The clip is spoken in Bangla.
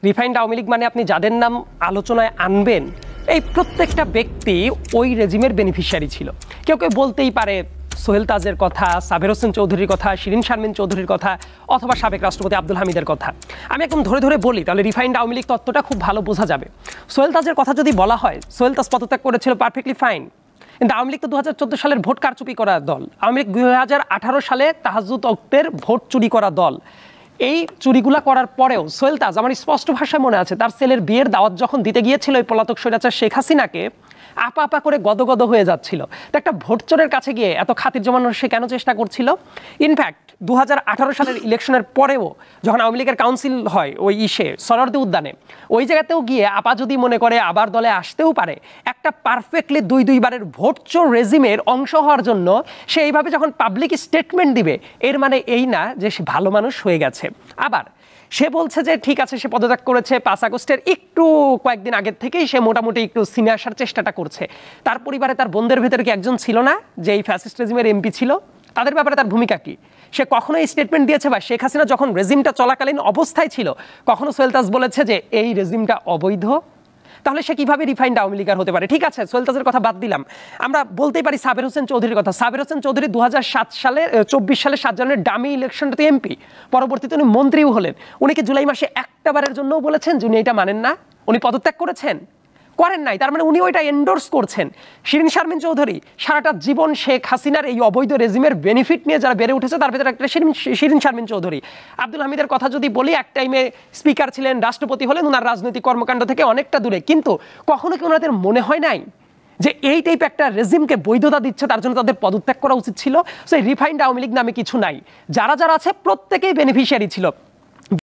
রিফাইন্ড আওয়ামী লীগ মানে আপনি যাদের নাম আলোচনায় আনবেন এই প্রত্যেকটা ব্যক্তি ওই রেজিমের বেনিফিশিয়ারি ছিল। কেউ কেউ বলতেই পারে সোহেল তাজের কথা, সাবের হোসেন চৌধুরীর কথা, শিরিন শারমিন চৌধুরীর কথা, অথবা সাবেক রাষ্ট্রপতি আব্দুল হামিদের কথা। আমি একদম ধরে ধরে বলি তাহলে রিফাইন্ড আওয়ামী লীগ তত্ত্বটা খুব ভালো বোঝা যাবে। সোহেল তাজের কথা যদি বলা হয়, সোহেল তাজ পদত্যাগ করেছিল, পারফেক্টলি ফাইন। কিন্তু আওয়ামী লীগ তো 2014 সালের ভোট কারচুপি করা দল। আওয়ামী লীগ 2018 সালে তাহাজ্জুদ ওয়াক্তের ভোট চুরি করা দল। এই চুরিগুলা করার পরেও সোহেল তাজ, আমার স্পষ্ট ভাষায় মনে আছে, তার ছেলের বিয়ের দাওয়াত যখন দিতে গিয়েছিল ওই পলাতক স্বৈরাচার শেখ হাসিনাকে, আপা আপা করে গদগদ হয়ে যাচ্ছিল। তো একটা ভোট চোরের কাছে গিয়ে এত খাতির জমানোর সে কেন চেষ্টা করছিল? ইনফ্যাক্ট 2018 সালের ইলেকশনের পরেও যখন আওয়ামী লীগের কাউন্সিল হয় ওই সরোয়ার্দী উদ্যানে, ওই জায়গাতেও গিয়ে আপা যদি মনে করে আবার দলে আসতেও পারে, একটা পারফেক্টলি দুইবারের ভোট চোর রেজিমের অংশ হওয়ার জন্য সে এইভাবে যখন পাবলিক স্টেটমেন্ট দিবে, এর মানে এই না যে সে ভালো মানুষ হয়ে গেছে। আবার সে বলছে যে ঠিক আছে সে পদত্যাগ করেছে 5 আগস্টের একটু কয়েকদিন আগের থেকেই সে মোটামুটি একটু সিনে আসার চেষ্টাটা করছে। তার পরিবারে তার বোনদের ভেতরে কি একজন ছিল না যে এই ফ্যাসিস্ট রেজিমের এমপি ছিল? তাদের ব্যাপারে তার ভূমিকা কি? সে কখনো এই স্টেটমেন্ট দিয়েছে বা শেখ হাসিনা যখন রেজিমটা চলাকালীন অবস্থায় ছিল কখনো সোহেল তাজ বলেছে যে এই রেজিমটা অবৈধ? তাহলে সে কিভাবে রিফাইন্ড আওয়ামী লীগ হতে পারে? ঠিক আছে, সোহেল তাজের কথা বাদ দিলাম, আমরা বলতেই পারি সাবের হোসেন চৌধুরীর কথা। সাবের হোসেন চৌধুরী 2024 সালের 7 জানুয়ারির ডামি ইলেকশনটাতে এমপি, পরবর্তীতে উনি মন্ত্রীও হলেন। উনি কি জুলাই মাসে একটা বারের জন্যও বলেছেন যে উনি এটা মানেন না? উনি পদত্যাগ করেছেন? করেন নাই। তার মানে উনি ওইটা এন্ডোর্স করছেন। শিরিন শারমিন চৌধুরী সারাটা জীবন শেখ হাসিনার এই অবৈধ রেজিমের বেনিফিট নিয়ে যারা বেড়ে উঠেছে তার ভেতরে একটা শিরিন শারমিন চৌধুরী। আব্দুল হামিদের কথা যদি বলি, এক টাইমে স্পিকার ছিলেন, রাষ্ট্রপতি হলেন, ওনার রাজনৈতিক কর্মকাণ্ড থেকে অনেকটা দূরে, কিন্তু কখনো কি ওনাদের মনে হয় নাই যে এই টাইপ একটা রেজিমকে বৈধতা দিচ্ছে, তার জন্য তাদের পদত্যাগ করা উচিত ছিল? সেই রিফাইন্ড আওয়ামী লীগ নামে কিছু নাই, যারা যারা আছে প্রত্যেকেই বেনিফিশিয়ারি ছিল।